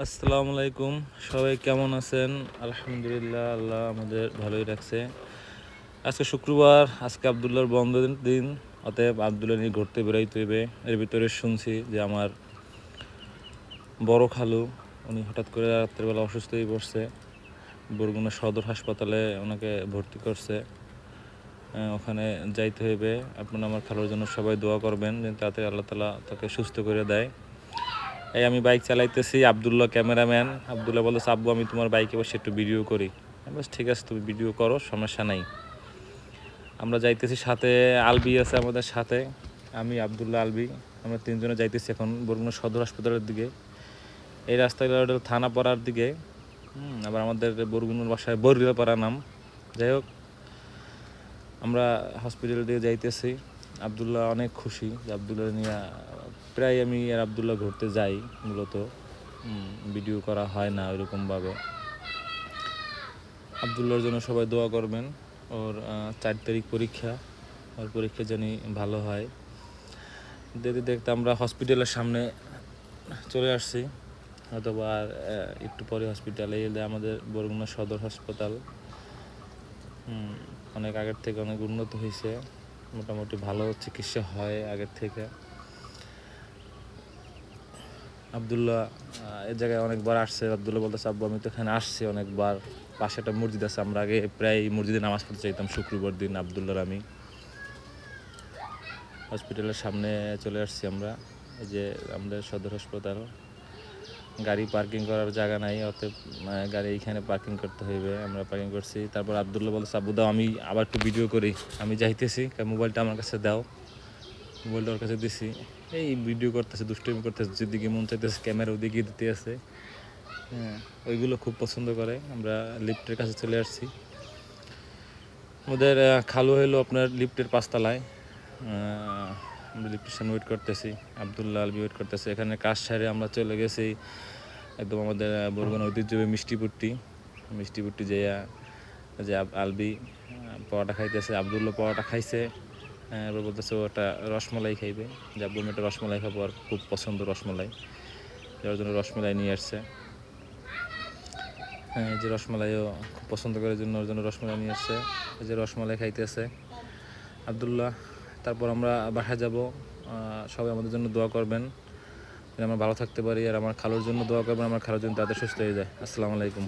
আসসালামু আলাইকুম। সবাই কেমন আছেন? আলহামদুলিল্লাহ, আল্লাহ আমাদের ভালোই রাখছে। আজকে শুক্রবার, আজকে আব্দুল্লাহর বন্ধের দিন। অতএব আব্দুল্লাহ নিয়ে ঘুরতে বেরোইতে হইবে। এর ভিতরে শুনছি যে আমার বড় খালু উনি হঠাৎ করে রাত্রেবেলা অসুস্থ হয়ে পড়ছে। বরগুনা সদর হাসপাতালে ওনাকে ভর্তি করছে। ওখানে যাইতে হইবে। আপনারা আমার খালুর জন্য সবাই দোয়া করবেন যেন তাড়াতাড়ি আল্লাহ তাআলা তাকে সুস্থ করে দেয়। এই আমি বাইক চালাইতেছি, আব্দুল্লাহ ক্যামেরাম্যান। আব্দুল্লাহ বলতেছে, আব্বু আমি তোমার বাইকে বসে একটু ভিডিও করি। আমি বলছি, ঠিক আছে তুমি ভিডিও করো, সমস্যা নাই। আমরা যাইতেছি, সাথে আলবি আছে আমাদের সাথে, আমি আব্দুল্লাহ আলবি, আমরা তিনজনে যাইতেছি এখন বরগুনা সদর হাসপাতালের দিকে। এই রাস্তায় থানা পাড়ার দিকে। আবার আমাদের বরগুনার বাসায় বরিয়াপাড়া নাম। যাই হোক, আমরা হসপিটাল দিয়ে যাইতেছি। আব্দুল্লাহ অনেক খুশি যে আব্দুল্লাহ নিয়ে প্রায় আমি আর আব্দুল্লাহ ঘুরতে যাই। মূলত ভিডিও করা হয় না ওইরকমভাবে। আব্দুল্লাহর জন্য সবাই দোয়া করবেন। ওর 4 তারিখ পরীক্ষা, ওর পরীক্ষা জানি ভালো হয়। দেখতে দেখতে আমরা হসপিটালের সামনে চলে আসছি। অথবা আর একটু পরে হসপিটালে এলে আমাদের বরগুনা সদর হাসপাতাল অনেক আগের থেকে অনেক উন্নত হয়েছে। মোটামুটি ভালো চিকিৎসা হয় আগের থেকে। আব্দুল্লাহ এই জায়গায় অনেকবার আসছে। আব্দুল্লাহ বলতেছে, আব্বু আমি তো এখানে আসছি অনেকবার। পাশে একটা মসজিদ আছে, আমরা আগে প্রায় মসজিদে নামাজ পড়তে চাইতাম শুক্রবার দিন। আব্দুল্লাহর আমি হসপিটালের সামনে চলে আসছি আমরা। এই যে আমাদের সদর হাসপাতাল। গাড়ি পার্কিং করার জায়গা নাই, অতএব গাড়ি এইখানে পার্কিং করতে হইবে। আমরা পার্কিং করছি। তারপর আব্দুল্লাহ বলতেছে, আব্বু দাও আমি আবার একটু ভিডিও করি। আমি যাইতেছি, মোবাইলটা আমার কাছে দাও। মোবাইলটা ওর কাছে দিছি। এই ভিডিও করতেছে, দুষ্টুমি করতেছে, যেদিকে মন চাইতেছে ক্যামেরা ওদিকে দিতে আছে। হ্যাঁ, ওইগুলো খুব পছন্দ করে। আমরা লিফটের কাছে চলে আসছি। আমাদের খালু হইলো আপনার লিফটের 5 তলায়। আমরা লিফটের সামনে ওয়েট করতেছি, আব্দুল্লাহ আলবি ওয়েট করতেছে। এখানে কাজ সারে আমরা চলে গেছি একদম আমাদের বরগুনা ঐতিহ্যবাহী মিষ্টিপুট্টি যেয়া যে আলবি পরোটা খাইতেছে, আব্দুল্লাহ পরোটা খাইছে। এবার বলতেছে ও একটা রসমালাই খাইবে। যে আব্বু আমি একটা রসমালাই খাবো, আর খুব পছন্দ রসমালাই। যার জন্য রসমালাই নিয়ে আসছে। হ্যাঁ, এই যে রসমালাইও খুব পছন্দ করার জন্য ওর জন্য রসমালাই নিয়ে আসছে। এই যে রসমালাই খাইতেছে আব্দুল্লাহ। তারপর আমরা বাসায় যাব। সবাই আমাদের জন্য দোয়া করবেন যেন আমরা ভালো থাকতে পারি, আর আমার খালুর জন্য দোয়া করবেন, আমার খালুর জন্য তাদের সুস্থ হয়ে যায়। আসসালামু আলাইকুম।